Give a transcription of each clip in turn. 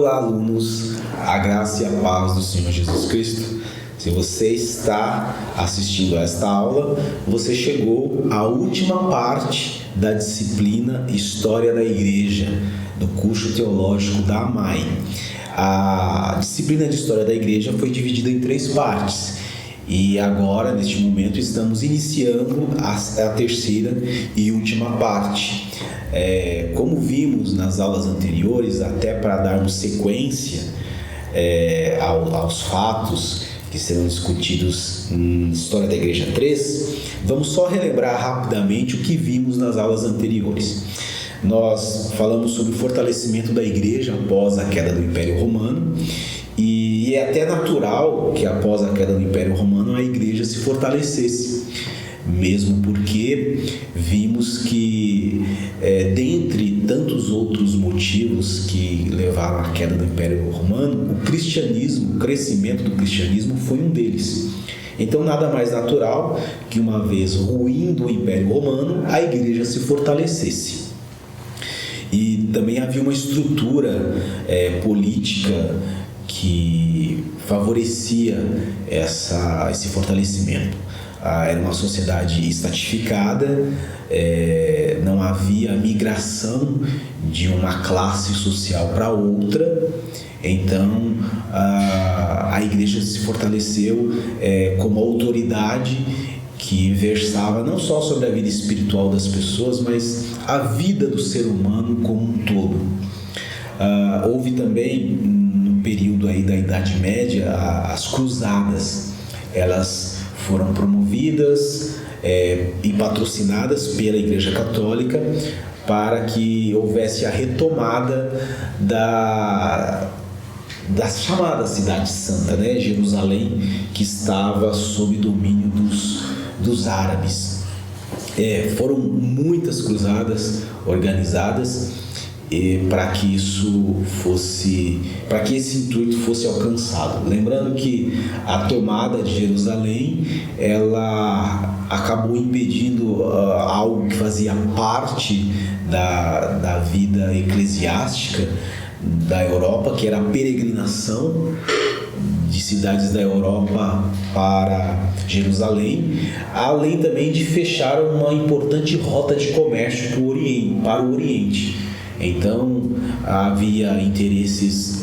Olá, alunos, a graça e a paz do Senhor Jesus Cristo. Se você está assistindo a esta aula, você chegou à última parte da disciplina História da Igreja, do curso teológico da AMAI. A disciplina de História da Igreja foi dividida em 3 partes. E agora, neste momento, estamos iniciando a terceira e última parte. Como vimos nas aulas anteriores, até para darmos sequência aos fatos que serão discutidos em História da Igreja 3, vamos só relembrar rapidamente o que vimos nas aulas anteriores. Nós falamos sobre o fortalecimento da Igreja após a queda do Império Romano, e é até natural que após a queda do Império Romano a Igreja se fortalecesse, mesmo porque vimos que, dentre tantos outros motivos que levaram à queda do Império Romano, o crescimento do cristianismo foi um deles. Então, nada mais natural que, uma vez ruindo o Império Romano, a Igreja se fortalecesse. E também havia uma estrutura política que favorecia esse fortalecimento. Era uma sociedade estratificada, não havia migração de uma classe social para outra. Então a Igreja se fortaleceu como autoridade que versava não só sobre a vida espiritual das pessoas, mas a vida do ser humano como um todo. Houve também, no período aí da Idade Média, as cruzadas. Elas foram promovidas e patrocinadas pela Igreja Católica para que houvesse a retomada da chamada Cidade Santa, Jerusalém, que estava sob domínio dos árabes. Foram muitas cruzadas organizadas para que esse intuito fosse alcançado. Lembrando que a tomada de Jerusalém, ela acabou impedindo algo que fazia parte da vida eclesiástica da Europa, que era a peregrinação de cidades da Europa para Jerusalém, além também de fechar uma importante rota de comércio para o Oriente. Então, havia interesses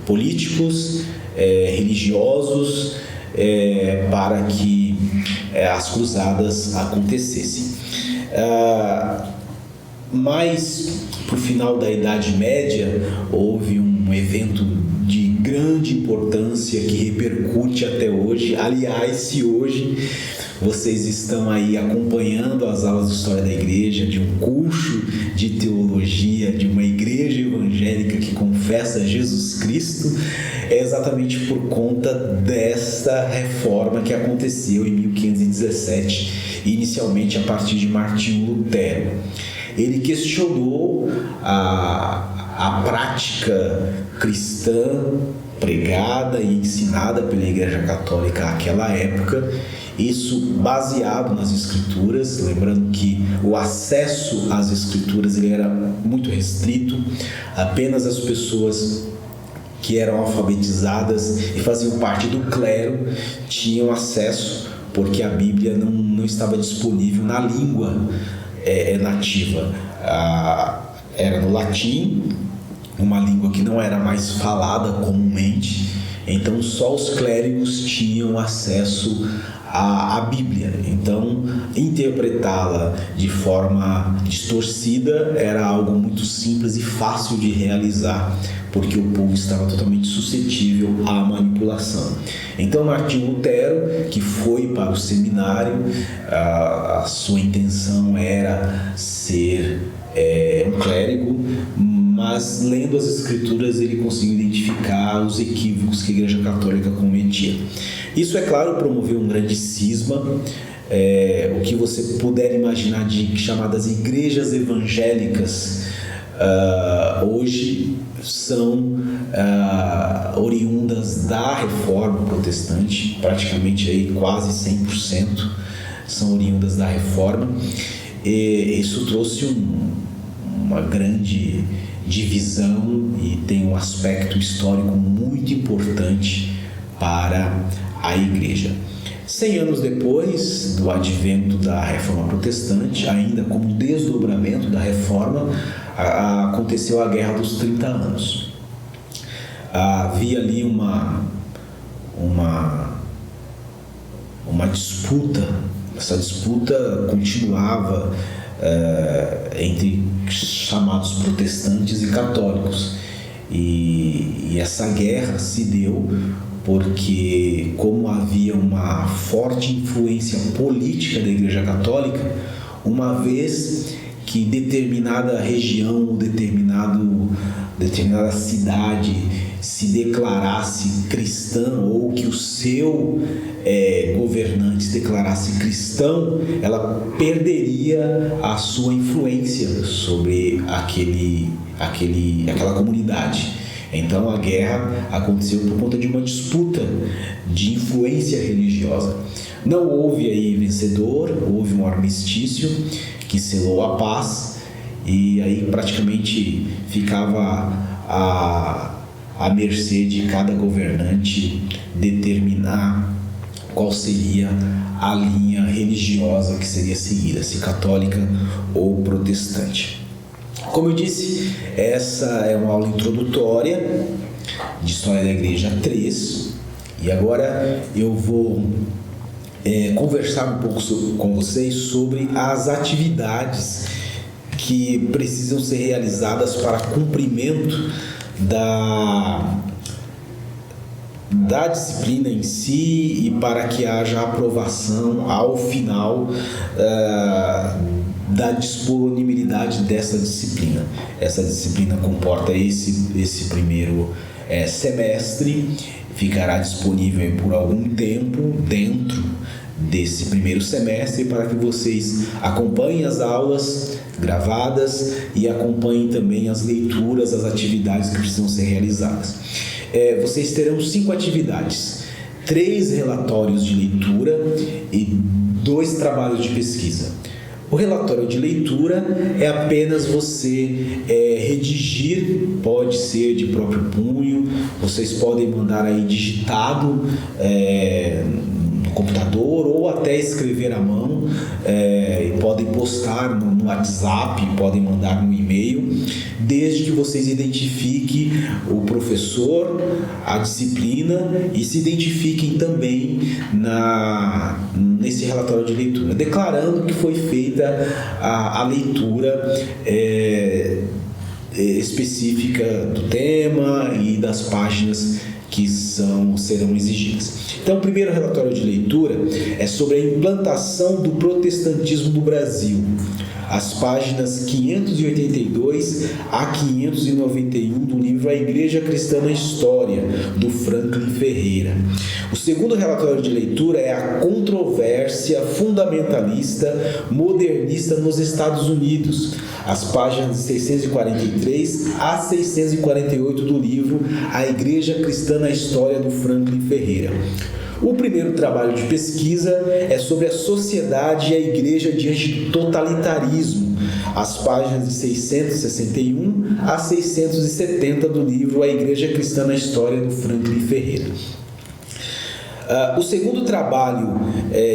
políticos, religiosos, para que as cruzadas acontecessem. Mas, para o final da Idade Média, houve um evento de grande importância que repercute até hoje. Aliás, se hoje vocês estão aí acompanhando as aulas de História da Igreja, de um curso de teologia, de uma igreja evangélica que confessa Jesus Cristo, é exatamente por conta dessa reforma que aconteceu em 1517, inicialmente a partir de Martinho Lutero. Ele questionou a prática cristã pregada e ensinada pela Igreja Católica naquela época, isso baseado nas Escrituras. Lembrando que o acesso às Escrituras ele era muito restrito, apenas as pessoas que eram alfabetizadas e faziam parte do clero tinham acesso, porque a Bíblia não estava disponível na língua nativa. Era no latim, uma língua que não era mais falada comumente, então só os clérigos tinham acesso à Bíblia. Então, interpretá-la de forma distorcida era algo muito simples e fácil de realizar, porque o povo estava totalmente suscetível à manipulação. Então, Martinho Lutero, que foi para o seminário, a sua intenção era ser um clérigo, mas lendo as Escrituras ele conseguiu identificar os equívocos que a Igreja Católica cometia. Isso, é claro, promoveu um grande cisma. O que você puder imaginar de chamadas igrejas evangélicas hoje são oriundas da Reforma Protestante, praticamente aí quase 100% são oriundas da Reforma. E isso trouxe uma grande divisão e tem um aspecto histórico muito importante para a Igreja. 100 anos depois do advento da Reforma Protestante, ainda como desdobramento da Reforma, aconteceu a Guerra dos 30 Anos. Havia ali uma disputa. Essa disputa continuava entre chamados protestantes e católicos, e essa guerra se deu porque, como havia uma forte influência política da Igreja Católica, uma vez que determinada região, determinada cidade se declarasse cristã, ou que o seu governante se declarasse cristão, ela perderia a sua influência sobre aquela comunidade. Então a guerra aconteceu por conta de uma disputa de influência religiosa. Não houve aí vencedor, houve um armistício que selou a paz, e aí praticamente ficava à mercê de cada governante determinar qual seria a linha religiosa que seria seguida, se católica ou protestante. Como eu disse, essa é uma aula introdutória de História da Igreja 3, e agora eu vou conversar um pouco com vocês sobre as atividades que precisam ser realizadas para cumprimento da disciplina em si, e para que haja aprovação ao final da disponibilidade dessa disciplina. Essa disciplina comporta esse primeiro semestre, ficará disponível por algum tempo dentro desse primeiro semestre, para que vocês acompanhem as aulas gravadas e acompanhem também as leituras, as atividades que precisam ser realizadas. Vocês terão 5 atividades, 3 relatórios de leitura e 2 trabalhos de pesquisa. O relatório de leitura é apenas você redigir, pode ser de próprio punho, vocês podem mandar aí digitado no computador, ou até escrever à mão, e podem postar no WhatsApp, podem mandar no e-mail, desde que vocês identifiquem o professor, a disciplina, e se identifiquem também nesse relatório de leitura, declarando que foi feita a leitura específica do tema e das páginas que serão exigidas. Então, o primeiro relatório de leitura é sobre a implantação do protestantismo no Brasil, as páginas 582 a 591 do livro A Igreja Cristã na História, do Franklin Ferreira. O segundo relatório de leitura é a controvérsia fundamentalista modernista nos Estados Unidos, as páginas de 643 a 648 do livro A Igreja Cristã na História, do Franklin Ferreira. O primeiro trabalho de pesquisa é sobre a sociedade e a igreja diante do totalitarismo, as páginas de 661 a 670 do livro A Igreja Cristã na História, do Franklin Ferreira. O segundo trabalho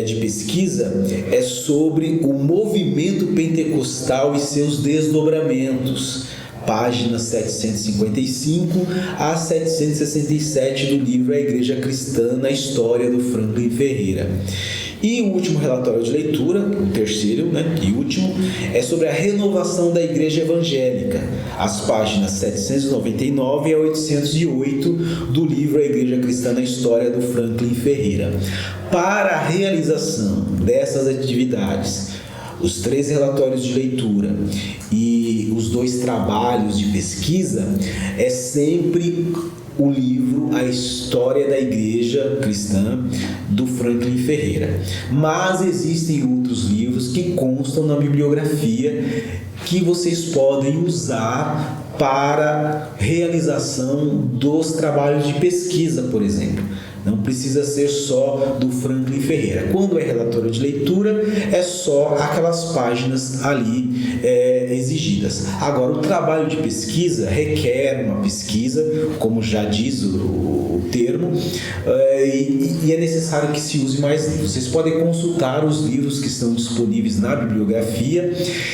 de pesquisa é sobre o movimento pentecostal e seus desdobramentos, páginas 755 a 767 do livro A Igreja Cristã na História, do Franklin Ferreira. E o último relatório de leitura, o terceiro e último, é sobre a renovação da Igreja Evangélica, as páginas 799 a 808 do livro A Igreja Cristã na História, do Franklin Ferreira. Para a realização dessas atividades, os 3 relatórios de leitura e os 2 trabalhos de pesquisa, é sempre o livro A História da Igreja Cristã, do Franklin Ferreira. Mas existem outros livros que constam na bibliografia que vocês podem usar para realização dos trabalhos de pesquisa, por exemplo. Não precisa ser só do Franklin Ferreira. Quando é relatório de leitura, é só aquelas páginas ali exigidas. Agora, o trabalho de pesquisa requer uma pesquisa, como já diz o termo, e é necessário que se use mais livros. Vocês podem consultar os livros que estão disponíveis na bibliografia,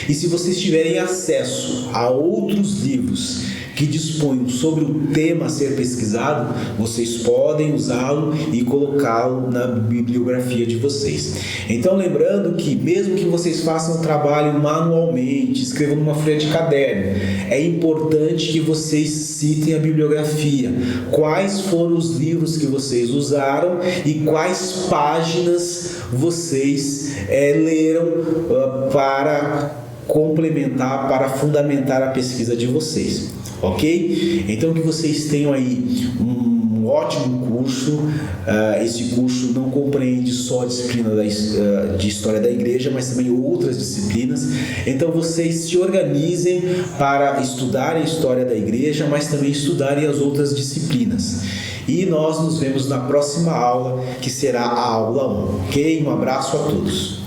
e se vocês tiverem acesso a outros livros que dispõem sobre o tema a ser pesquisado, vocês podem usá-lo e colocá-lo na bibliografia de vocês. Então, lembrando que mesmo que vocês façam o trabalho manualmente, escrevam numa folha de caderno, é importante que vocês citem a bibliografia. Quais foram os livros que vocês usaram e quais páginas vocês leram para complementar, para fundamentar a pesquisa de vocês. Ok? Então, que vocês tenham aí um ótimo curso. Esse curso não compreende só a disciplina de História da Igreja, mas também outras disciplinas. Então, vocês se organizem para estudarem a História da Igreja, mas também estudarem as outras disciplinas. E nós nos vemos na próxima aula, que será a aula 1. Ok? Um abraço a todos.